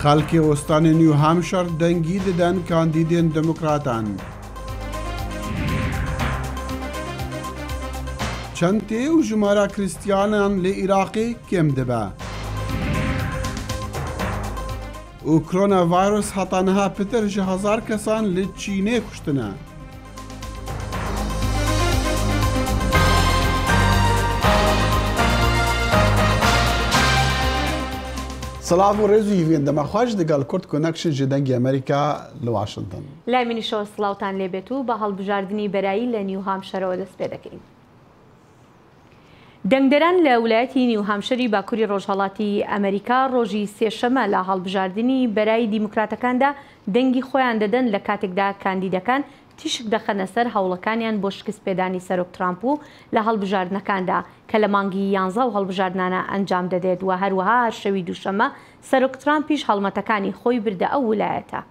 خەڵکی وەستانی نیو هامشەر دەنگی دەدەن کاندیدێن دموکراتان. چەند تێ و ژمارە کریستیانان لە عێراقی کێم دەبە. و کۆرۆنا ڤایرۆس هەتانەها پتر ji 1000 کەسان لە چینێ کوشتنە. سلااو و ڕێز و هیوێن دەمەخواش دەگەڵ کورد کۆنەکشن ji دەنگی ئەمریکا لە واشنگتن. لای منیشەوە سڵاوتان لێبێت و بە هەڵبژاردننی بەرایی لە نیو هامشەرەوە دەست پێ دەکەین. دەنگدەران لە ویلایەتی نیو هامشەری باکووری ڕۆژهەڵاتی ئەمریکا ڕۆژی سێشەمە لە هەڵبژاردننی بەرایی دیموکراتەکاندا دەنگی خۆیان دەدەن لە کاتێکدا کاندیدەکان تیشک دەخەنە سەر هەوڵەکانیان بۆ شکست پێدانی سەرۆک ترامپ و لە هەڵبژاردنەکاندا کە لە مانگی 11 و هەڵبژاردنانە ئەنجام دەدێت و هەروەها هەر شەوی دووشەمە سەرۆک ترامپیش هەڵمەتەکانی خۆی بردە ئەو ویلایەتە.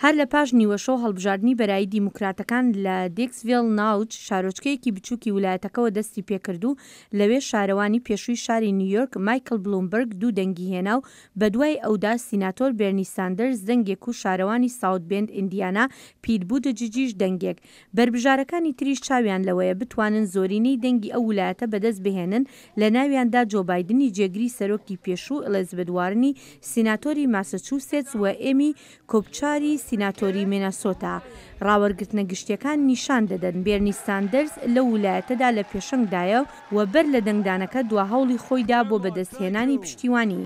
هەر لە پاش نیوەشەو هەڵبژاردننی بەرایی دیموکراتەکان لە دێکسڤیل ناوچ شارۆچکەیەکی بچووکی ویلایەتەکەەوە دەستی پێکرد و لەوێ شارەوانی پێشووی شاری نیویۆرک مایکل بلومبرگ دوو دەنگی هێنا و بە دوای ئەودا سیناتۆر بێرنی ساندەرز دەنگێک و شارەوانی ساوت بێند ئیندیانا پیت بوتجیجیش دەنگێک. بربژارەکانی تریش چاویان لەوەیە بتوانن زۆرینەی دەنگی ئەو ویلایەتە بەدەست بهێنن لە ناویاندا جۆ بایدنی جێگری سەرۆکی پێشوو ئەلیزابێت وارنی سیناتۆری ماسەچوسێتس و ئێمی کۆبچاری سیناتۆری مینەسۆتا. ڕاوەرگرتنە گشتیەکان نیشان دەدەن بێرنی ساندەرز لە ویلایەتەدا لە پێشەنگدایە و بەر لە دەنگدانەکە دوا هەوڵی خۆیدا بۆ بەدەستهێنانی پشتیوانی.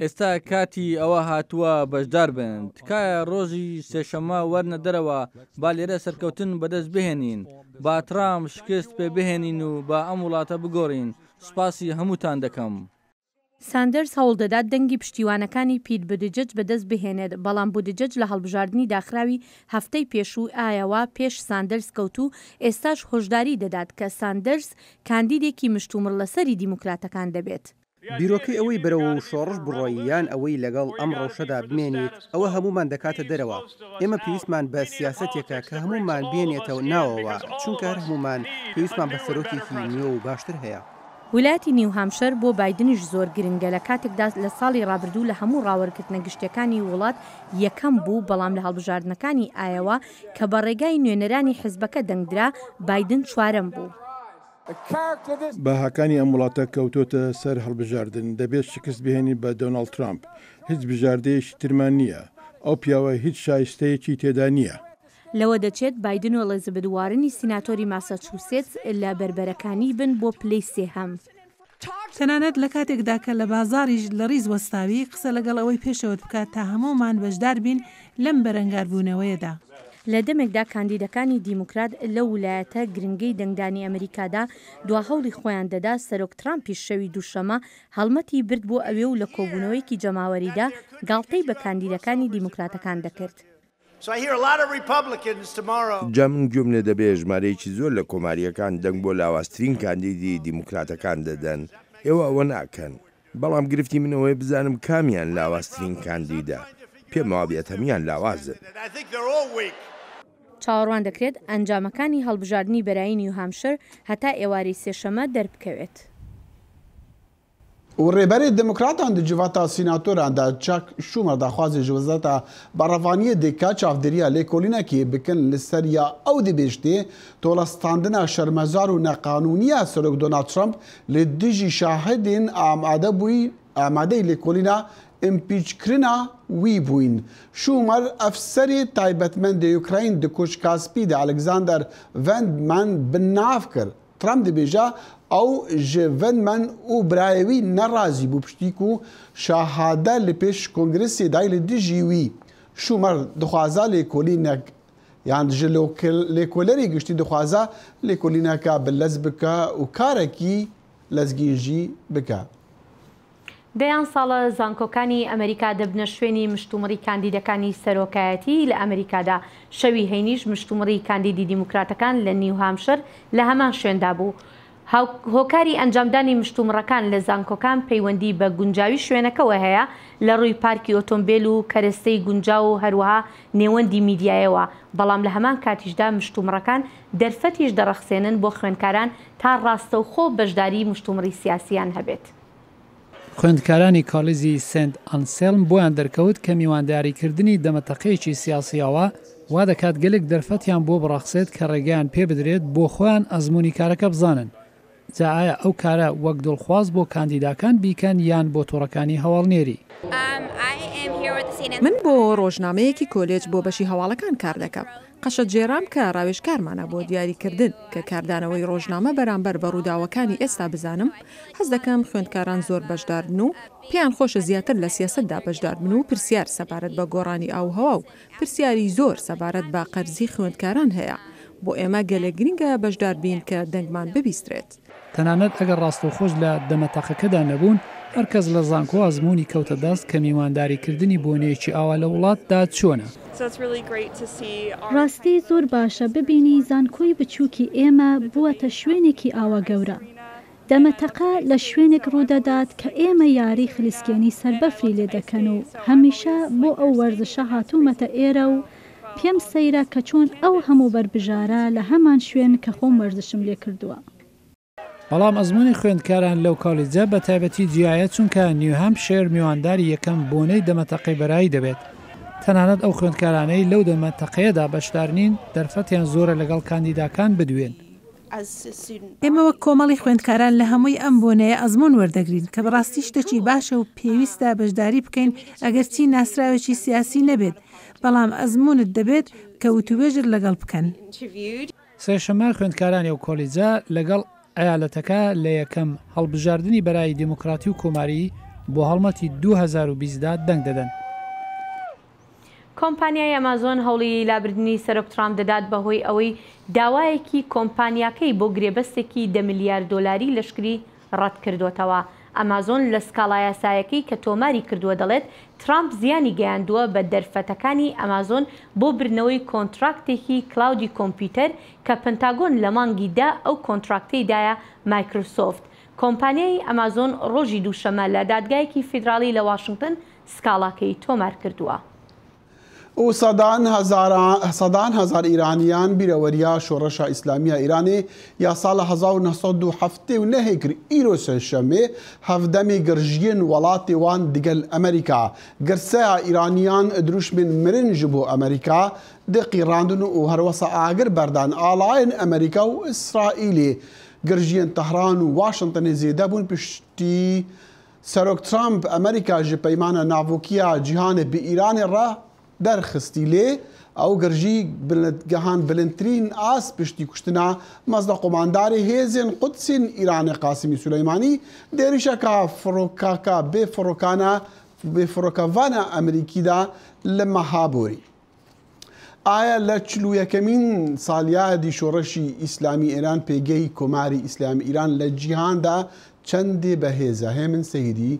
ئێستا کاتی ئەوە هاتووە بەشدار بن تکایە ڕۆژی سێشەمە وەرنە دەرەوە با لێرە سەرکەوتن بەدەست بهێنین با ترام شکست پێ بهێنین و با ئەم وڵاتە بگۆڕین. سوپاسی هەمووتان دەکەم. ساندەرز هەوڵ دەدات دەنگی پشتیوانەکانی پیت بوتجیج بەدەست بهێنێت بەڵام بوتجیج لە هەڵبژاردننی داخراوی هەفتەی پێشوو ئایەوە پێش ساندەرز کەوت و ئێستاش هۆشداری دەدات کە ساندەرز کاندیدێکی مشتومڕ لەسەری دیموکراتەکان دەبێت. بیرۆکەی ئەوەی بەرەوە و شۆڕش بڕۆییان ئەوەی لەگەڵ ئەم ڕەوشەدا بمێنیت ئەوە هەمومان دەکاتە دەرەوە. ئێمە پێویستمان بە سیاسەتێکە کە هەمومان بێنێتەوە ناوەوە چونکە هەر هەمومان پێویستمان بە سەرۆکێکی نوێ و باشتر هەیە. ویلایەتی نیو هامشەر بۆ بایدنیش زۆر گرنگە لە کاتێکدا لە ساڵی ڕابردوو لە هەموو ڕاوەرگرتنە گشتەکانی وڵات یەکەم بوو بەڵام لە هەڵبژاردنەکانی ئایەوە کە بە ڕێگای نوێنەرانی حیزبەکە دەنگدرا بایدن چوارەم بوو. باهاکانی ئەم وڵاتە کەوتۆتە سەر هەڵبژاردن دەبێت شکست بهێنی بە دۆناڵد ترامپ. هیچ بژاردەیەکی ترمان نییە. ئەو پیاوە هیچ شایستەیەکی تێدا نییە. لەوە دەچێت بایدن و ئەلیزابێت وارنی سیناتۆری ماسەچوسێتس لە بربەرەکانی بن بۆ پلەی سێهەم. تەنانەت لە کاتێکدا کە لە بازاریش لە ڕیز وەستاوی قسە لەگەڵ ئەوەی پێشەوە بکات تا هەمومان بەشدار بین لەم بەرەنگاربوونەوەیەدا. لە دەمێکدا کاندیدەکانی دیموکرات لە ویلایەتە گرنگەی دەنگدانی ئەمریکادا دوا هەوڵی خۆیان دەدا سەرۆک ترامپی شەوی دووشەمە هەڵمەتی برد بۆ ئەوێ و لە کۆبوونەوەیکی جەماوەریدا گاڵتەی بە کاندیدەکانی دیموکراتەکان دەکرد. جا من گوێم لێ دەبێ ژمارەیەکی زۆر لە کۆماریەکان دەنگ بۆ لاوااسترین کاندیدی دیموکراتەکان دەدەن. ئێوە ئەوە ناکەن. بەڵام گرفتی منەوەی بزانم کامیان لاوااسترین کاندیدا. پێمەوە بێت هەمیان لاوازن. چاوەڕوان دەکرێت ئەنجامەکانی هەڵبژاردننی بەرایی نیو هامشەر هەتا ئێواری سێشەمە دەربکەوێت. و ڕێبەری دموکراتان دجیڤاتا سیناتۆراندا چاک شومەر داخوازی ji wezareta berhevaniyê dêka çavdêriya lêkolînekê bikin li seriya ew dibêjtê tolestandina şermezar û neqanûniya Serok Donald Trump li dijî şahidên amadeyê lêkolîna împîçkirina wî bûyîn. Şûmer efserê taybetmendê Ukrayn di Koçkaspî de Alexander Vindman binav kir. Trump dibêje ew ji Vindman û birayê wî nerazî bû piştî ku şahade li pêş Kongresê dayê li dijî wî. Şûmer dixwaza lêkolînek yan ji lêkolerê giştî dixwaza lêkolîneka bi lez bike û karekî lezgîn jî bike. دەیان ساڵە زانکۆکانی ئەمریکا دەبنە شوێنی مشتومڕی کاندیدەکانی سەرۆکایەتی لە ئەمریکادا. شەوی هەینیش مشتومڕی کاندیدی دیموکراتەکان لە نیو هامشەر لە هەمان شوێندا بوو. هۆکاری ئەنجامدانی مشتومڕەکان لە زانکۆکان پەیوەندی بە گونجاوی شوێنەکەەوە هەیە لە ڕووی پارکی ئۆتۆمبیل و کەرەستەی گونجاو و هەروەها نێوەندی میدیایەوە. بەڵام لە هەمان کاتیشدا مشتومڕەکان دەرفەتیش دەڕەخسێنن بۆ خوێندکاران تا ڕاستەوخۆ بەشداری مشتومڕی سیاسیان هەبێت. خوێندکارانی کاڵیزی سنت ئەنسێلم بۆیان دەرکەوت کە میوانداریکردنی دەمەتەقەیەکی سیاسیەوە وا دەکات گەلێک دەرفەتیان بۆ بڕاخسێت کە ڕێگەیان پێ بدرێت بۆ خۆیان ئەزمموی کارەکە بزانن. جا ئایا ئەو کارە وەک دڵخواز بۆ کاندیداکان بیکەن یان بۆ تۆڕەکانی هەواڵنێری؟ من بۆ ڕۆژنامەیەکی کۆلێج بۆ بەشی هەواڵەکان کار دەکەم. قەشە جێرام کە ڕاوێژکارمانە بۆ دیاریکردن کە کاردانەوەی ڕۆژنامە بەرامبەر بە ڕووداوەکانی ئێستا بزانم، حەز دەکەم خوێندکاران زۆر بەشدار بن و پێیان خۆشە زیاتر لە سیاسەتدا بەشدار بن و پرسیار سەبارەت بە گۆڕانی ئاوهەوا و پرسیاری زۆر سەبارەت بە قەرزی خوێندکاران هەیە. بۆ ئێمە گەلێک گرنگە بەشدار بین کە دەنگمان ببیسترێت. تەنانەت ئەگەر ڕاستەوخۆش لە دەمەتەقەکەدا نەبوون، هەرکەس لە زانکۆ ئەزمموی کەوتە دەست کە میوانداریکردنی بۆنەیەکی ئاوا لە وڵاتدا چۆنە. ڕاستی زۆر باشە ببینی زانکۆی بچووکی ئێمە بووەتە شوێنێکی ئاوا گەورە. دەمەتەقە لە شوێنێک ڕوودەدات کە ئێمە یاری خلیسکێنی سەربەفری لێ دەکەن و هەمیشە بۆ ئەو وەرزشە هاتوومەتە ئێرە و پێم سەیرە کە چۆن ئەو هەموو بەربژارە لە هەمان شوێن کە خۆم وەرزشم لێ کردووە. بەڵام ئەزمموی خوێندکاران لەو کاڵیجە بە تایبەتی جیایە چونکە نیوهامشیر میوانداری یەکەم بۆنەی دەمەتەقەی بەرایی دەبێت. تەنانەت ئەو خوێندکارانەی لەو دەمەتەقەیەدا بەشدارنین دەرفەتیان زۆرە لەگەڵ کاندیداکان بدوێن. ئێمە وەک کۆمەڵی خوێندکاران لە هەمووی ئەم بۆنەیە ئەزمون وەردەگرین کە بەڕاستی شتێکی باشە و پێویستە بەشداری بکەین ئەگەر چی ناسراوێکی سیاسی نەبێت، بەڵام ئەزمونت دەبێت کە وتوبێژت لەگەڵ بکەن. سێشەممە خوێندکارانی و کۆلیجە لەگەڵ ئەیالەتەکە لە یەکەم هەڵبژاردننی بەرای دیموکراتی و کۆماری بۆ هەڵمەتی 2020دا دەنگ دەدەن. کۆمپانیای ئەمازۆن هەوڵی لابردننی سەرۆک ترامپ دەدات بەهۆی ئەوەی داوایەکی کۆمپانیاکەی بۆ گرێبەستێکی $10 میلیارد لەشکری ڕەت کردوتەوە. ئەمازۆن لە سکاڵا یاسایەکەی کە تۆماری کردووە دەڵێت ترامپ زیانی گەیاندووە بە دەرفەتەکانی ئەمازۆن بۆ برنەوەی کۆنتراکتێکی کلاودی کۆمپیوتەر کە پنتاگۆن لە مانگیدا ئەو کۆنتراکتەیدایە مایکرۆسۆفت. کۆمپانیای ئەمازۆن ڕۆژی دووشەمە لە دادگایەکی فیدراڵی لە واشنگتن سکاڵاکەی تۆمار کردووە. و سەدان هەزار ئیرانیان بیرەوەریە شۆڕەشە ئیسلامیە ئیرانێ یا ساڵە 1970 کرد ئیرۆ سێشەمێ هەفدەمی گرژیên وڵاتی وان دیگەل ئەمریکا گرسەیە ئیرانیان دروشمên mirin ji bo ئەمریکا دقیڕاندن و هەروەسە ئاگر بەردان ئاڵایەن ئەمریکا و ئیسرائیلێ گرژیên تەهران و واشنگتنê zêde bûn piştî سەرۆک ترامپ ئەمریکا ji peymana navûkiya cîhanê bi Îranê re دەرخستی لێ ئەو گەرژی گەهان بلندترین ئاس پشتی کوشتنا مەزدە قۆمانداری هێزên قودسین ئیرانی قاسمی سولەیمانی دێریشەکە فڕۆکاکە بێفڕۆکەڤانە ئەمریکیدا لە مەهابۆری. ئایا لە 41مین ساڵیادی شۆڕەشی ئیسلامی ئێران پێگەی کۆماری ئیسلامی ئیران لە جیهاندا چەندێ بەهێزە؟ هێمن سەیدی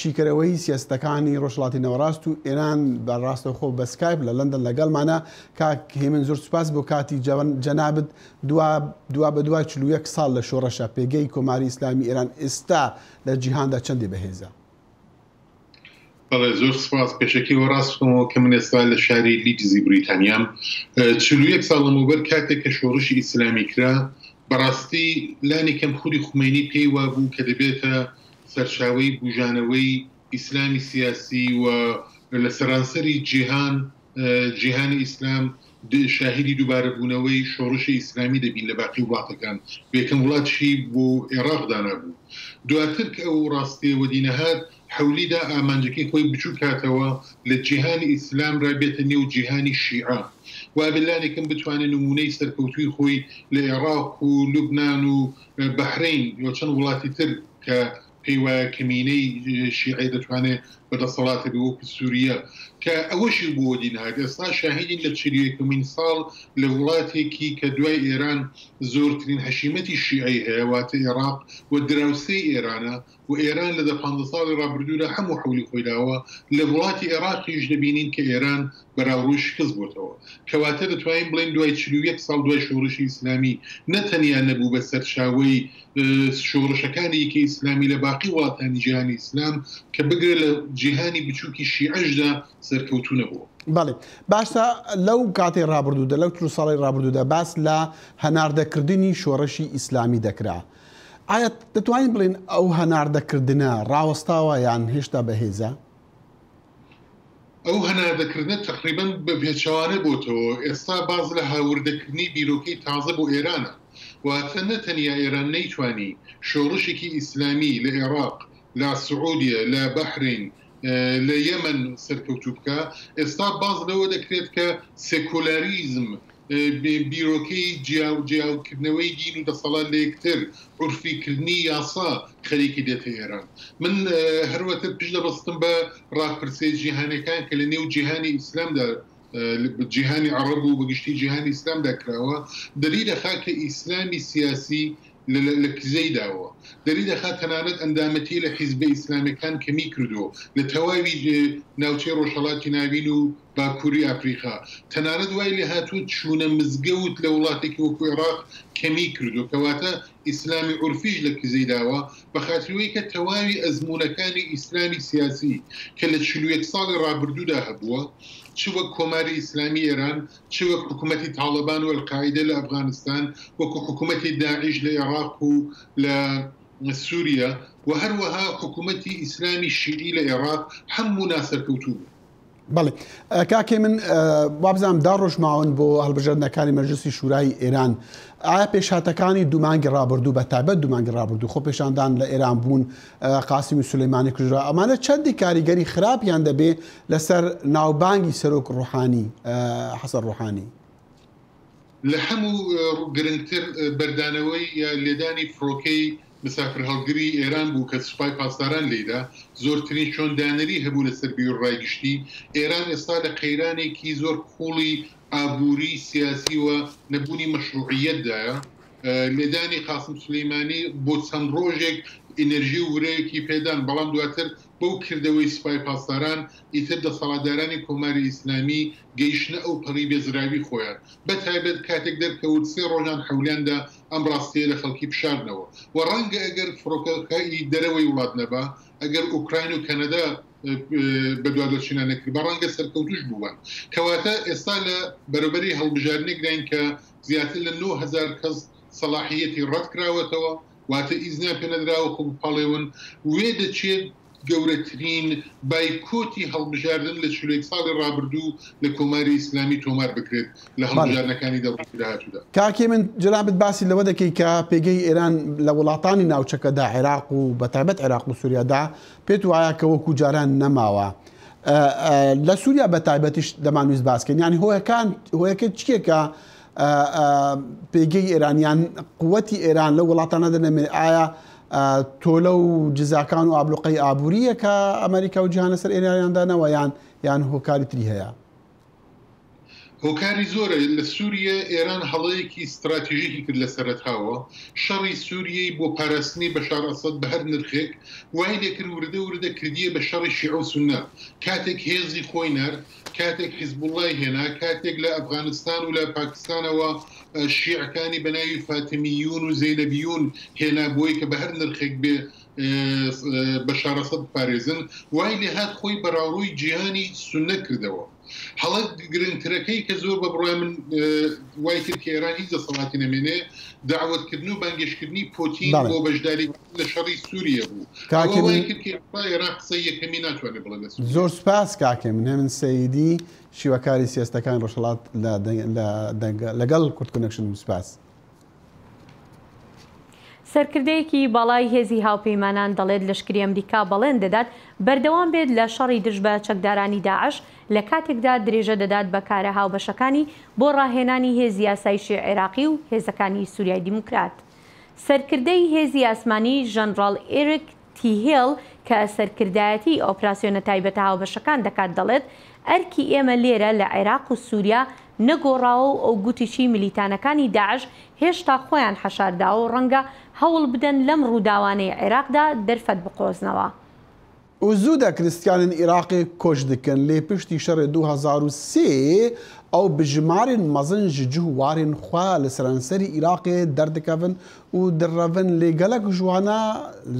شیکەرەوەی سیاستەکانی ڕۆژهەڵاتی نەوەڕاست و ئێران بەڕاستەوخۆ بە سکایپ لە لەندەن لەگەڵمانە کاک هێمن زۆر سوپاس بۆ کاتی جەنابت دوا بە دوای 41 ساڵ لە شۆڕەشە پێگەی کۆماری ئیسلامی ئێران ئێستا لە جیهاندا چەندێ بەهێزە؟ بەڵێ زۆر سپاس پێشەکی وەڕاستەوە کە من ئێستا لە شاری لیدزی بریتانیام 41 ساڵ لەمەوبەر کاتێک کە شۆڕشی ئیسلامی کرا بەڕاستی لانێکم خودی خومینی پێی وابوو کە دەبێتە سەرچاوەی بژانەوەی ئیسلامی سیاسی و لە سەرانسەری جیهانی ئیسلام شاهدی دووبارەبوونەوەی شۆڕشی ئیسلامی دەبین لە باقی وڵاتەکان بێکەم وڵاتشی بۆ عێراقدا نەبوو. دواتر کە ئەو ڕاستیەوە دینەهات حەولیدا ئامانجەکەی خۆی بچوو کاتەوە لە جیهانی ئیسلام را بێتە نێو جیهانی شیعە وابلانێکم بتوانێت نمونەی سەرکەوتوی خۆی لە عێراق و لوبناان و بەحرین یا چەند وڵاتی تر کە پێیوایە کەمینەی شیعی دەتوانێت بەدەسەڵاتە بە وەکو سووریە کە ئەوەشی بۆ دینهات. ئێستا شاهدین لە 41مین ساڵ لە وڵاتێکی کە دوای ئێران زۆرترین حەشیمەتی شیعی هەیە واتە عێراق و دراوسەی ئێرانە و ئێران لە 15 ساڵی ڕابردوودا هەموو حولی خۆیداوە لە وڵاتی عێراقیش دەبینین کە ئێران بەراوڕووی شکست بۆتەوە کەواتە دەتوانین بڵین دوای 41 ساڵ دوای شۆڕشی ئیسلامی نەتەنیا نەبوو بە سەرچاوەی شۆڕشەکانی کە ئیسلامی لە باقی وڵاتانی جیهانی ئیسلام کە بگرێت لە جیهانی بچووکی شیعەشدا سەرکەوتوو نەبووە. بەڵێ باشە لەو کاتێ ڕابردوودا لەو 4 ساڵی ڕابردوودا باس لە هەناردەکردنی شۆڕشی ئیسلامی دەکرا. ئایا دەتوانین بڵێن ئەو هەناردەکردنە ڕاوەستاوە یان هێشتا بەهێزە؟ ئەو هەناردەکردنە تقریبان بە پێچەوانە بۆتەوە. ئێستا باز لە هاوردەکردنی بیرۆکەی تازە بۆ ئێرانە، واتە نەتەنیا ئێران نەیتوانی شۆڕشێکی ئیسلامی لە عێراق، لە سعودیە، لە بەحرین، لە یەمەن سەرکەوتوو بکە. ئێستا باز لەوە دەکرێت کە سێکولاریزم، بیرۆکەی جیاوکردنەوەی دین و دەسەڵات لە یەکتر، عورفیکردنی یاسا خەریکی دێتە ئێران. من هەروەتر پشت دەبەستم بە ڕاپرسەی جیهانەکان کە لە نێو جیهانی ئیسلامدا، جیهانی عەرەب و بەگشتی جیهانی ئیسلامدا کراوە. دەری دەخات کە ئیسلامی سیاسی لە کزەی داوە، دەری دەخات تەنانەت ئەندامەتی لە حیزبە ئیسلامیەکان کەمی کردو لە تەواوی ناوچەی ڕۆژهەڵاتی ناوین و باکووری ئەفریقا. تەنانەت وای لێ هاتووە چوونە مزگەوت لە وڵاتێکی وەکو عێراق کەمی کردو، کەواتە ئیسلامی عورفیش لە کزەی داوە، بە خاترەوەی کە تەواوی ئەزمونەکانی ئیسلامی سیاسی کە لە 41 ساڵی ڕابردوودا هەبووە، چ وەک کۆماری ئیسلامی ئێران، چ وەک حکوومەتی تاڵەبان و ئەلقاعیدە لە ئەفغانستان، وەکو حکوومەتی داعیش لە عێراق و لە سووریا، و هەروەها حکوومەتی ئیسلامی شیعی لە عێراق هەموو ناسەرکەوتوو بوو. بەڵێ کاکێ من وابزانم دا ڕۆژماون بۆ هەڵبژاردنەکانی مەجلیسی شورای ئێران، ئایا پێشهاتەکانی دوومانگی ڕابردوو بە تایبەت دوومانگی ڕابردوو خۆ پێشاندان لە ئێران بوون، قاسمی سولەیمانی کوژرا، ئەمانە چەندی کاریگەری خراپیان دەبێ لەسەر ناوبانگی سەرۆک ڕوحانی حەسەن ڕوحانی؟ لە هەموو گرنگتر بەردانەوەی لێدانی فڕۆکەی مسافر هەڵگری ئێران بوو کە سوپای پاسداران لێدا زۆرترین شۆندانەری هەبوو لەسەر بیر ڕایگشتی. ئێران ئێستا لە قەیرانێکی زۆر قوڵی ئابووری سیاسی و نەبوونی مەشروعیەتدایە. لێدانی قاسم سولەیمانی بۆ چەند ڕۆژێک ئینەرژی و ورەیەکی پێدان، بەڵام دواتر بەو کردەوەی سوپای پاسداران ئیتر دەسەڵاتدارانی کۆماری ئیسلامی گەیشتنە ئەو پەڕی بێزراوی خۆیان، بە تایبەت کاتێک دەرکەوت 3 ڕۆژان حەولیاندا ئەم ڕاستیە لە خەڵکی بشاردنەوە. و ڕەنگە ئەگەر فڕۆکەکەی دەرەوەی وڵات نەبا، ئەگەر ئوکراین و کەنەدا بەدوادەچینە نەکرد، بە ڕەنگە سەرکەوتوش بووبن. کەواتە ئێستا لە بەرەبەری هەڵبژاردنێک داین کە زیاتر لە 9000 کەس سەلاحیەتی ڕەت کراوەتەوە، واتە ئیزنیان پێ نەدراوە خۆ بپاڵێون. وێ دەچێت گەورەترین بایکۆتی هەڵبژاردن لە 40 ساڵی ڕابردوو لە کۆماری ئیسلامی تۆمار بکرێت لە هەڵبژاردنەکانی دەوڵەتی داهاتوودا. کاکێ من جنابت باسی لەوە دەکەی کە پێگەی ئێران لە وڵاتانی ناوچەکەدا عێراق و بەتایبەت عێراق و سووریادا پێت وایە کە وەکو جاران نەماوە. لە سووریا بەتایبەتیش دەمانویست باسکەین، یانی هۆیەکە چیەکە پێگەی ئێرانیان قووەتی ئێران لە وڵاتانە دەنەمێ؟ ئایا تۆلە و جزاکان و ئابلوقەی ئابووریە کە ئەمریکا و جیهانە سەر ئێرانیاندانەوە یان هۆکاری تری هەیە؟ هۆکاری زۆرە. لە سووریە ئێران هەڵەیەکی استراتیژیکی کرد لە سەرەتاوە، شەڕی سووریەی بۆ پاراستنی بەشار ئەسەد بە هەر نرخێک وای لێکرد وردە کردیە بە شەڕی شیعە و سونە. کاتێک هێزی خۆی نەرد، کاتێک حیزبوڵڵای هێنا، کاتێک لە ئەفغانستان و لە پاکستانەوە شیعەکانی بەناوی فاتمیون و زەینەبیون هێنا بۆی کە بە هەر نرخێک بێ بەشار ئەسەد بپارێزن، وای لێ هات خۆی بەراوڕووی جیهانی سونە کردەوە. هەڵە گرنگترەکەی کە زۆر بە بڕای من وای کرد کە ئێران هیچ دەسەڵاتی نەمێنێ، داوەتکردن و بانگێشکردنی پۆتین بۆ بەشداری لە شەڕی سووریە بوو. وای کرد کە ئێران قسەی یەکەمی ناتوانێت بڵێ لە سووریا. زۆر سپاس کاکێ من هێمن سەیدی شیوەکاری سیاستەکانی ڕۆژهەڵات لەگەڵ کورد کۆنێکشن سپاس. سەرکردەیەکی باڵای هێزی هاوپەیمانان دەڵێت لەشکری ئەمریکا بەڵێن دەدات بەردەوام بێت لە شەڕی دژ بە چەکدارانی داعش، لە کاتێکدا درێژە دەدات بەکارە هاوبەشەکانی بۆ ڕاهێنانی هێزی ئاسایشی عێراقی و هێزەکانی سووریای دیموکرات. سەرکردەی هێزی ئاسمانی ژەنڕاڵ ئێریک تی هێڵ کە سەرکردایەتی ئۆپراسیۆنە تایبەتە هاوبەشەکان دەکات دەڵێت ئەرکی ئێمە لێرە لە عێراق و سووریا نەگۆڕاوە و ئەو گوتیشی میلیتانەکانی داعش هێشتا خۆیان حەشارداوە و ڕەنگە هەوڵ بدەن لەم ڕووداوانەی عێراقدا دەرفەت بقۆزنەوە. وزوودە کریسیانن عێراقی کۆچ دکن لێ پشتی شەڕی 2003 ئەو بژمارن مەزن ji cihwarên xwe li seranserî Iraqê derdikevin û dirrevin lê gelek jwana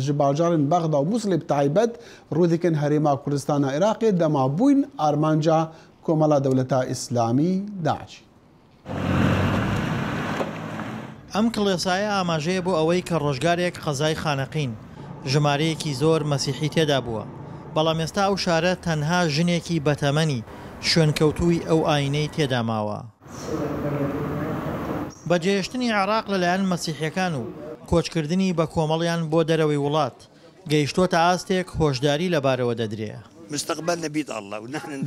ji bajarên Bexda û Muslê bi taybet rû dikin Herêma Kurdistana Iraqê dema bûyn armanca Komala Dewleta İslamî Daişî. ئەم کڵێسایە ئاماژەیە بۆ ئەوەی کە ڕۆژگارێک قەزای خانەقین ژمارەیەکی زۆر مەسیحی تێدا بووە، بەڵام ئێستا ئەو شارە تەنها ژنێکی بەتەمەنی شوێنکەوتووی ئەو ئاینەی تێدا ماوە. بەجێهێشتنی عێراق لەلایەن مەسیحیەکان و کۆچکردنی بە کۆمەڵیان بۆ دەرەوەی وڵات گەیشتۆتە ئاستێک هۆشداری لەبارەوە دەدرێ.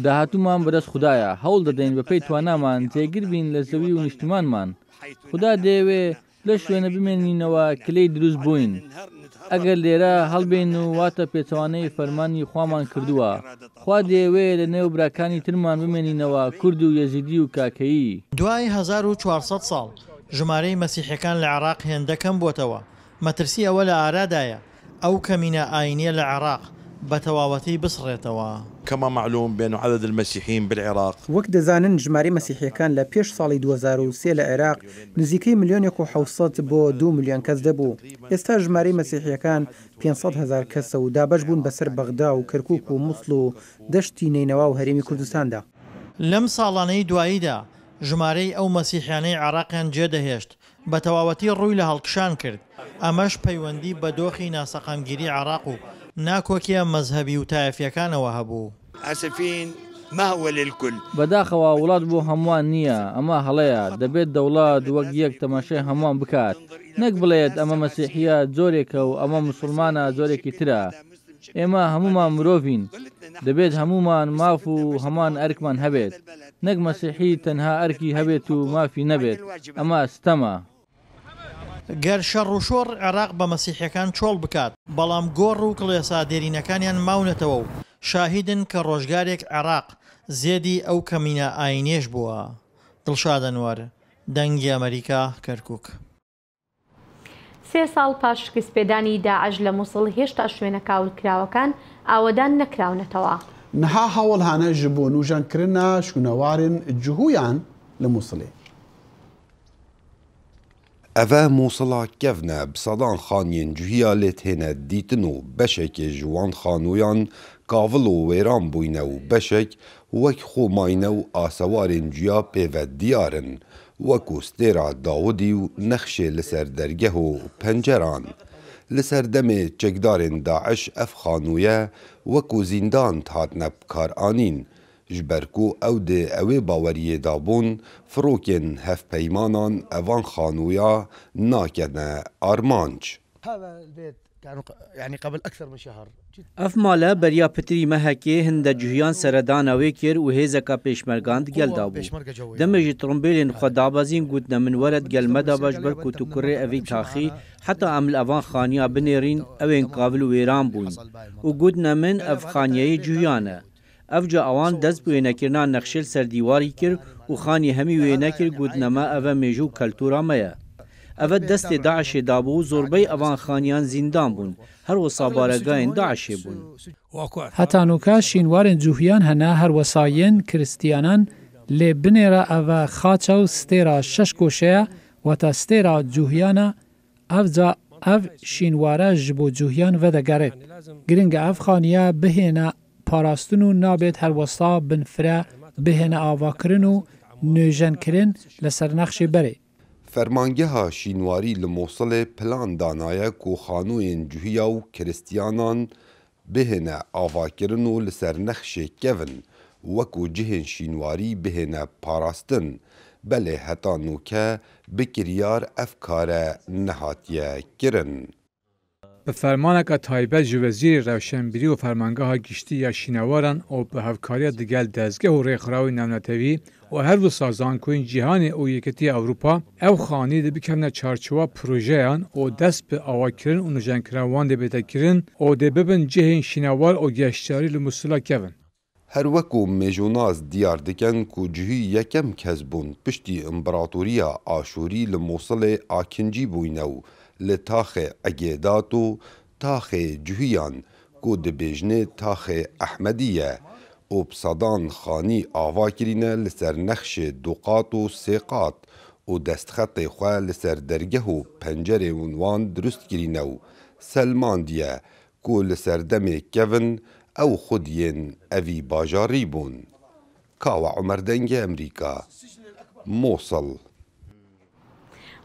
داهاتوومان بەدەست خوددایە هەوڵ دەدەین بەپێی توانامان تێگر بین لە زەوی و نیشتیمانمان. خوددا دەیەوێ لە شوێنە بمێنینەوە کلەی دروست بووین. ئەگەر لێرە هەڵبێن و واتە پێچەوانەی فەرمانی خوامان کردووە. خوا دەیەوێ لە نێو براکانی ترمان بمێنینەوە کورد و یەزیدی و کاکەیی. دوای 1400 ساڵ ژمارەی مەسیحەکان لە عێراق هێندەکەم بۆتەوە. مەترسی ئەوە لە ئارادایە ئەو کەمینە ئاینیە لە عێراق بەتەواوەتی بسڕێتەوە. كما معلوم بأن عدد المسيحيين بالعراق وەک دەزانن ژمارەی مەسیحیەکان لە پێش ساڵی 2023 لە عێراق نزیکەی 1,700,000 بۆ 2 ملیۆن کەس دەبوو. ئێستا ژمارەی مەسیحیەکان 500,000 کەسە و دابەش بوون بەسەر بەغدا و کەرکووک و مووسڵ و دەشتی نینەوا و هەرێمی کوردستاندا. لەم ساڵانەی دواییدا ژمارەی ئەو مەسیحیانەی عێراقیان جێدەهێشت بە تەواوەتی ڕووی لە هەڵکشان کرد. ئەمەش پەیوەندی بە دۆخی ناسەقامگیری عێراق و ناکۆکیە مەزهەبی و تایەفیەکانەوە هەبوو. بەداخەوە وڵات بۆ هەمووان نییە، ئەمە هەڵەیە دەبێت دەوڵات وەک یەک تەماشای هەمووان بکات، نەک بڵێت ئەمە مەسیحیە جۆرێکە و ئەمە موسڵمانە جۆرێکی ترە. ئێمە هەمومان مرۆڤین، دەبێت هەمومان ماف و هەمان ئەرکمان هەبێت، نەک مەسیحی تەنها ئەرکی هەبێت و مافی نەبێت. ئەمە ستەمە. گەر شەڕ و شۆڕ عێراق بە مەسیحیەکان چۆڵ بکات، بەڵام گۆڕ و کڵێسا دێرینەکانیان ماونەتەوە و شاهیدن کە ڕۆژگارێک عێراق زێدی ئەو کەمینە ئاینێش بووە. دڵشاد ئەنوەر، دەنگی ئەمریکا، کەرکووک. 3 ساڵ پاش شکستپێدانی داعش لە مووسڵ هێشتا شوێنە کاولکراوەکان ئاوەدان نەکراونەتەوە. نها هەوڵ هانە ji بۆ نوژەنکردنا شوونەوارن جوهویان لە مووسڵێ. ئەڤە مووسڵا کەڤنە بسەدان خانیên cihîya lê têne dîtin û beşekê ji wan xanûyan kavil û wêran bûyne û beşek wek xwe mayne û asewarên ciya pêve diyar in, wekû stêra Dawudî û nexşê li ser dergeh û penceran. Li ser demê çekdarên Daeş ev xanûye wekû zîndan hatine bikaranîn. ji ber ku ew dê ew ê baweriyê dabûn, firokên hevpeymanan evan xanûya nakene armanc. Ev male beriya pitirî mehekê hin de cihyan seredana wê kir û hêzeka pêşmergan digel dabû. Demê ji trombêlên xwe dabezîn gotine min were digel me dabe ji ber ku tu kurê evî taxî heta em li evan xaniya binêrîn ew ên kavil û wêran bûn û gotine min ev xaniyeyê cihyan e. Evca awan dest bi wênekirina nexşêl ser dîwarî kir û xanî hemî wêne kir gotine me ev e mêjû keltûra me ye. Ev destê Daişê dabû zorbey evan xaniyan zîndan bûn. Her wisa baregahên Daişê bûn. Heta nûka şînwarên cûhiyan hene her wesayên kiristiyanan lê binêra ev xaça û stêra şeş goşeya weta stêra cûhiyana evca ev şînware ji bo cûhiyan vedegere. Giring ev xaniya bihêne parastin û nabêt her wesa binfire bihêne avakirin û nûjenkirin li ser nexşê berê. Fermangeha şînwarî li Mosulê plan danaye ku xanûyên cihîya û kiristiyanan bihêne avakirin û li ser nexşê kevin, wekû cihên şînwarî bihêne parastin, belê heta nûke bikiryar ev kare nehatiye kirin. Bi fermaneka taybet ji Wezîrê Rewşenbîrî û Fermangeha Giştî ya Şînewaran û bi hevkariya digel dezgeh û rêxirawî navnetewî û her wisa zankoyên cîhanê û Yekîtiya Ewropa ew xanî dê bikevne çarçova projeyan û dest bi avakirin û nûjenkiran wan dê bête kirin û dê bibin cihên şînewar û geştiyarî li Musula kevin. Her wekû mêjonaz diyar dikin ku cihî yekem kez bûn piştî împaratoriya Aşûrî li Mosulê akincî bûyne û li taxê Egêdat û taxê cihîyan ku dibêjne taxê Ehmedî ye û psadan xanî ava kirîne li ser nexşê duqat û sêqat û destxetê xwe li ser dergeh û pencerên wan durust kirîne û Selman diye ku li ser demê kevin ew xudiyên evî bajarî bûn. Kawa Umer Dengê Emerîka, Mosul.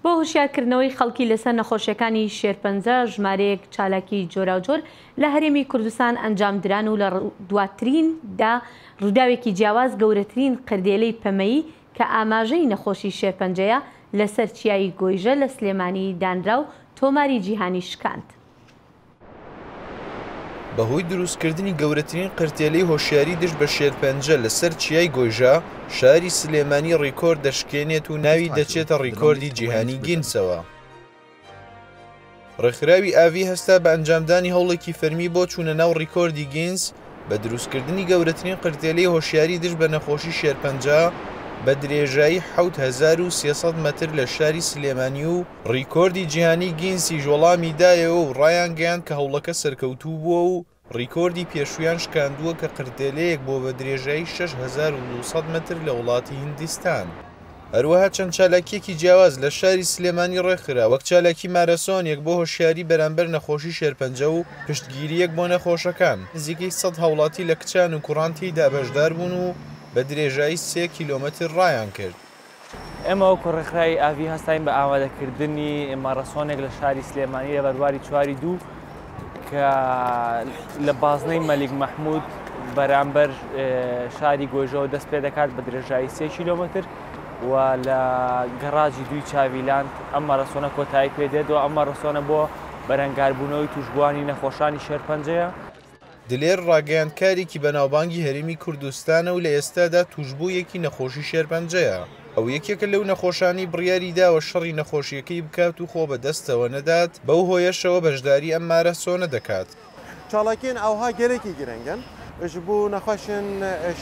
بۆ هوشیارکردنەوەی خەڵکی لەسەر نەخۆشیەکانی شێرپەنجە ژمارەیەک چالاکی جۆراوجۆر لە هەرێمی کوردستان ئەنجامدران و لە دواتریندا ڕووداوێکی جیاواز گەورەترین قردێلەی پەمەیی کە ئاماژەی نەخۆشی شێرپەنجەیە لەسەر چیایی گۆیژە لە سلێمانی دانرا و تۆماری جیهانی شکاند. بەهۆی دروستکردنی گەورەترین قرتێلەی هۆشیاری دژ بە شێرپەنجە لەسەر چیای گۆیژە، شاری سلێمانی ڕیکۆرد دەشکێنێت و ناوی دەچێتە ڕیکۆردی جیهانی گینسەوە. ڕێکخراوی ئاوی هەستا بە ئەنجامدانی هەوڵێکی فەرمی بۆ چوونە ناو ڕیکۆردی گینس بە دروستکردنی گەورەترین قرتێلەی هۆشیاری دژ بە نەخۆشی شێرپەنجە بە درێژایی 7300 مەتر لە شاری سلێمانی و ڕیکۆردی جیهانی گینسی ژۆڵامی دایەوە و ڕایان گەیاند کە هەوڵەکە سەرکەوتوو بووە و ڕیکۆردی پێشویان شکاندووە کە قرتێلەیەک بۆ بە درێژایی 6200 مەتر لە وڵاتی هیندستان. هەروەها چەند چالاکیەکی جیاواز لە شاری سلێمانی ڕێکخرا، وەک چالاکی مارەسۆنێک بۆ هۆشیاری بەرامبەر نەخۆشی شێرپەنجە و پشتگیریەک بۆ نەخۆشەکان. نزیکەی 100 هاوڵاتی لە کچان و کوڕان تێیدا بەشدار بوون و بە درێژایی 3 کیلۆمەتر ڕایان کرد. ئێمە وەکو ڕێکخراوی ئاوی هەستاین بە ئامادەکردنی مارەسۆنێک لە شاری سلێمانی لە بەرواری 4/2 کە لە بازنەی مەلیک مەحموود بەرامبەر شاری گۆیژەوە دەست پێ دەکات بە درێژایی 3 کیلۆمەتر و لە گەڕاجی 2 چاویلاند ئەم مارەسۆنە کۆتایی پێدێتەوە. ئەم مارەسۆنە بۆ بەرەنگاربوونەوەی توشبوانی نەخۆشانی شێرپەنجەیە. دلێر ڕاگەیاندکارێکی بەناوبانگی هەرێمی کوردستانە و لە ئێستادا توشبوویەکی نەخۆشی شێرپەنجەیە. ئەو یەکێکە لەو نەخۆشانی بڕیاری داوە شەڕی نەخۆشیەکەی بکات و خۆ بەدەستەوە نەدات، بەو هۆیەشەوە بەشداری ئەم مارەسۆنە دەکات. چالاکیین ئەوها گەلێکی گرنگن ji bo nexweşin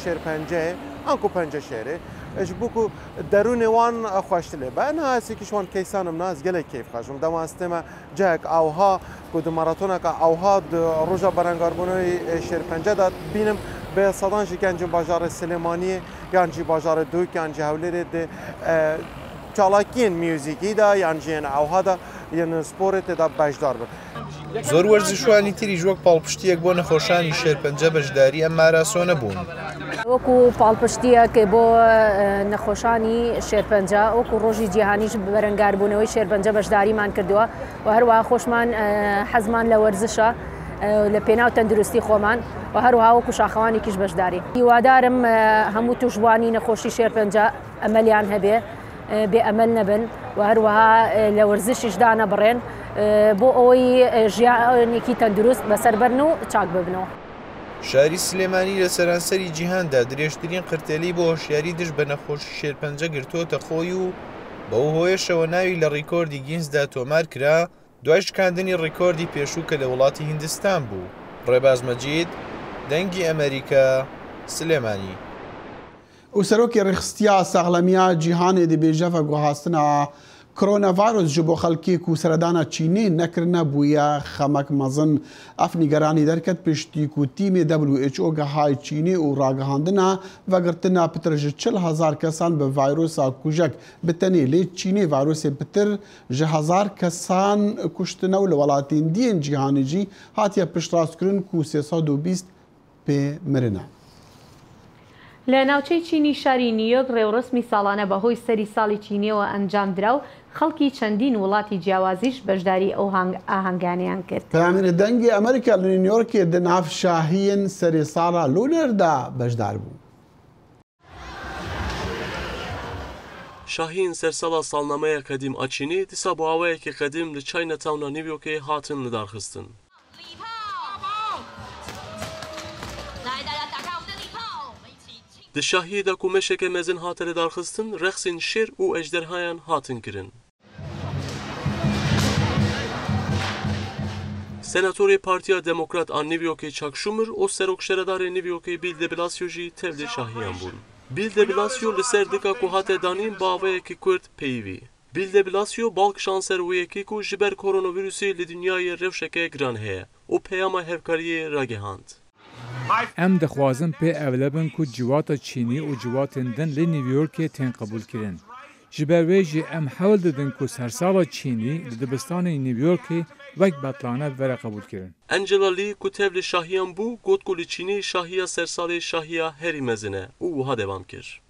şêrpencê an ku pence şêrê ji bo ku derûnê wan xweş dilê be nehasekî wan keysanim nas gelek keyf xweşim dema stême cihek awha ku di maratoneka awha di roja berengarbûnê şêrpence de bînim bê sedan ji gencên bajarê Silêmaniyê yan jî bajarê Dûk yan jî Hewlêrê de çalakiyên müzîkî de yan jî yên awha de yên sporê tê de bejdar bin. زۆر وەرزشوانی تری ژوەک پاڵپشتیەک بۆ نەخۆشانی شێرپەنجە بەشداری ئەم ماراسۆنە بوون. وەکو پاڵپشتیەک بۆ نەخۆشانی شێرپەنجە وەکو ڕۆژی جیهانیش بەرەنگاربوونەوەی شێرپەنجە بەشداریمان کردووە و هەروەها خۆشمان حەزمان لە وەرزشە لە پێناو تەندروستی خۆمان و هەروەها وەکو شاخەوانێکیش بەشداری. هیوادارم هەموو توشبوانی نەخۆشی شێرپەنجە ئەمەلیان هەبێ بێ ئەمەل نەبن و هەروەها لە وەرزشیشدا نەبڕێن بۆ ئەوەی ژیانێکی تەندروست بەسەربەرن و چاک ببنەوە. شاری سلێمانی لە سەرانسەری جیهاندا درێژترین قرتێلەی بۆ هۆشیاری دژ بە نەخۆشی شێرپەنجە گرتووەتە خۆی و بەو هۆیەشەوە ناوی لە ڕیکۆردی گینسدا تۆمار کرا دوای شکاندنی ڕیکۆردی پێشوو کە لە وڵاتی هیندستان بوو. ڕێباز مەجید، دەنگی ئەمریکا، سلێمانی. و سەرۆکی ڕێخستیا ساغلەمیە جیهانێ دەبێژە گوهاستنە کۆرۆناڤایرۆس ji bo xelkê ku seredana Çînê nekirine bûye xemek mezin. Ev nîgeranî derket piştî ku tîmê WHO gehayê Çînê û ragihandina vegirtina pitir ji 40,000 kesan bi vayrosa kujek bi tenê lê Çînê vayrosê pitir ji 1000 kesan kuştine û li welatên diyên cîhanê jî hatiye piştrast kirin ku 320 pê mirine. لە ناوچەی چینی شاری نیویۆرک ڕێوڕسمی ساڵانە بەهۆی سەری ساڵی چینیەوە ئەنجام درا و خەڵکی چەندین وڵاتی جیاوازیش بەشداری ئەو ئاهەنگانیان کرد. پەیامێنە دەنگی ئەمریکا لە نیویۆرکێ di nav şahiyên serê sala Lunarda bejdar bû. Şahiyên sersala salnameya qedîm a Çînê dîsa bi awayekî qedîm li Chinatowna Nîvyokê hatin lidarxistin. Di şahiyê de ku meşeke mezin hate lidarxistin, rexsên şêr û ejderhayan hatin kirin. Senatorê Partiya Demokrat a Nîvyokê Chuck Schumer û serok şeredarê Nîvyokê Bill de Blasio jî tevlî şahiyan bûn. Bill de Blasio li ser dika ku hate danîn bi avayekî Kurd peyivî. Bill de Blasio balk şanser wiyekî ku ji ber koronavîrusê li dunyayê rewşeke giran heye û peyama hevkariyê ragihand. Em dixwazin pê ev bin ku civata Çînî û ciwatên din lê Nîvyokê tên qebûl kirin. Ji ber wê jî em hewl didin ku sersala Çînî li dibistanê Nîvyokê wek betlane vere qebûl kirin. Angela Lee ku tevlî şahiyan bû got ku li Çînê şahiya sersalê şahiya herî mezin e û wiha devam kir.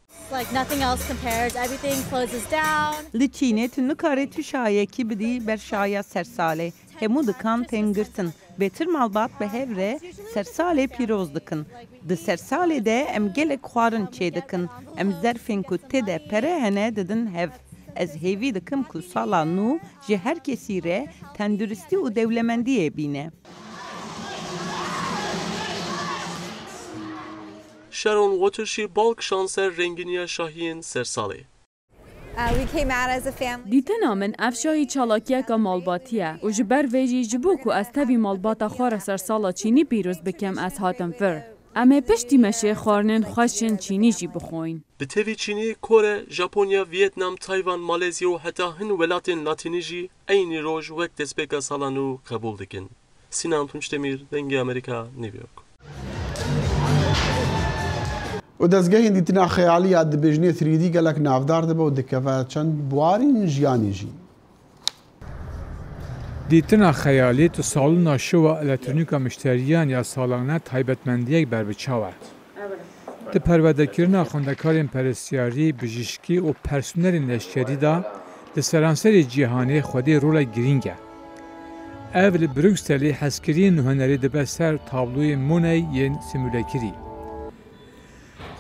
Li Çînê tu nikarî tu şayekî bidî ber şaya sersalê. Hemû dikan tên girtin. Bêtir malbat bi hev re sersalê pîroz dikin. Di sersalê de em gelek xwarin çê dikin. Em zerfên ku tê de pere hene didin hev. Ez hêvî dikim ku sala nû ji her kesî re tenduristî û dewlemendiyê bîne. Sharon Watershی balk şanser renginiya şahiyên sersalê. Dîtina min ev şahî çalakiyeka malbatî ye û ji ber vê jî ji bo ku ez tevî malbata xwe re sersala Çînî pîroz bikim ez hatim vir. Em ê piştî meşê xwarinên xweşên Çînî jî bixweyin. Bi tevî Çînê, Kore, Japonya, Vietnam, Tayvan, Malezya û heta hin welatên Latînî jî eynî roj wek destpêka sala nû qebûl dikin. Sinan Tunçdemîr, Dengê Amerîka, New York. و دەستگەهێن دیتنا خەیاڵیە دەبێژنێ 3D gelek navdar dibe û dikeve çend buwarîn jiyanê jî. Dîtina xeyalî tu salûna şowa elektrînîka mişteriyan ya salane taybetmendiyek berbiçaw e. Di perwerdekirina xwendekarên perestiyarî, bijîşkî û personelên leşkerî da di seranserê cîhanê xwedê rola girîng e. Ev li Brükselê hezkiriyên nûhenerî dibe ser tabloyê Monet yên simûlekirî.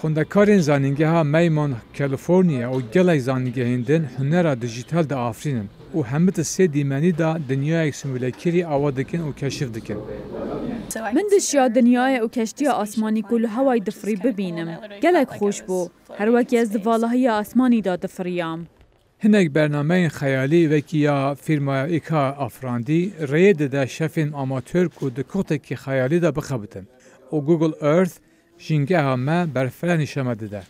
Xwendekarên zanîngeha Maymon, Kaliforniya û gelek zanîngehên din hunera dijîtal de afrînin û hemû di sê dîmenî da dinyayek simûlekirî ava dikin û keşif dikin. Min dişya dinyaya û keştiya asmanî ku li hewayê difirî bibînim. Gelek xweş bû. Her wekî ez di valahiya asmanî da difiriyam. Hinek bernameyên xeyalî wekî ya fîrmaya îka afrandî rêyê dide şefên amatör ku di kotekî xeyalî da bixebitin û Google Earth jîngeha me berfela nîşeme dide.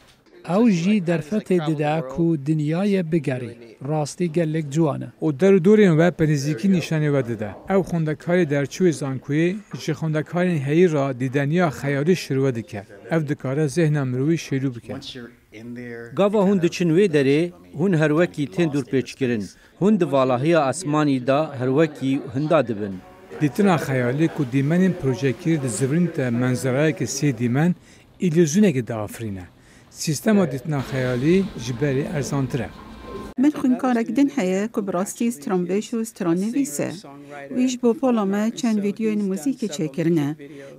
Ew jî derfetê dide ku dinyayê bigerî. Rastî gelek ciwan e. û derdorên we penîzîkî nîşanê we dide. Ew xwendekarê derçûyê zankuyê ji xwendekarên heyî ra dîdeniya xeyalî şirwe dike. Ev dikare zehna mirovî şêlû bike. Gava hûn diçin wê derê, hûn her wekî tên dûrpêçkirin. Hûn di valahiya asmanî da her wekî hinda dibin. Dîtina xeyalî ku dîmenên projekîr di zivirîn te menzerayekî sê dîmen îlûzyonekî diafirîne. Sîstema dîtina xeyalî ji berê erzantir e. Min xwînkarek din heye ku bi rastî stranbêj û strannivîs e. Wî ji bo pola me çend vîdyoyên muzîkê çêkirine.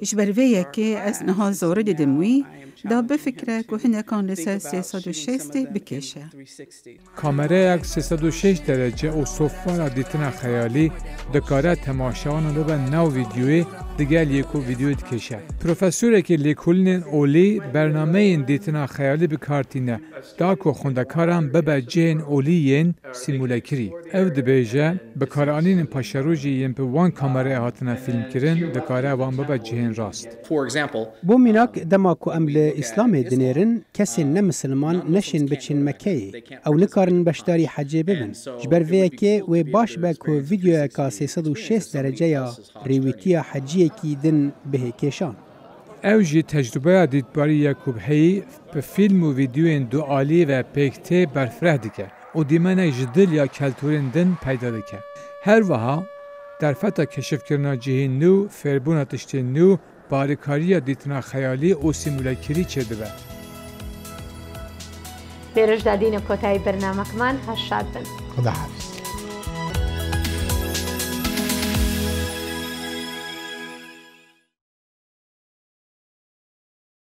Ji ber vê yekê ez niha zorê didim wî, da bifikre ku hinekan li ser 360 bikêşe. Kamerayek 360 derece û sofwara dîtina xeyalî dikare temaşawanan bibe nav vîdyoyê digel yek û vîdyoyê dikêşe. Profesyorekî lêkolînên olî bernameyên dîtina xeyalî bikartîne da ku xwendekaran bibe cihên olîyên simûlekirî. Ev dibêje bikaranînên paşerojî yên bi wan kamerayê hatine fîlmkirin dikare wan bibe cihên rast. Bo mînak dema ku em li İslamê dinêrin kesên nemisliman neşin biçin Mekeyê ew nikarin beşdarî hecê bibin. Ji ber vê yekê wê baş be ku vîdyoyeka 360 dereceya rêwîtiya heciyekî din bihê kêşan. Ew jî tecrübeya dîtbarî ku heyî bi fîlm û vîdyoyên dualî ve pêktê berfireh dike û dîmenek ji dil ya keltûrên din peyda dike. Her wiha derfeta keşifkirina cihên nû, fêrbûna tiştên nû, barîkariya dîtina xeyalî û simûlekirî çêdibe. Bêrij da dîne kotayî bernamekeman heş şad bin. Xuda hafiz.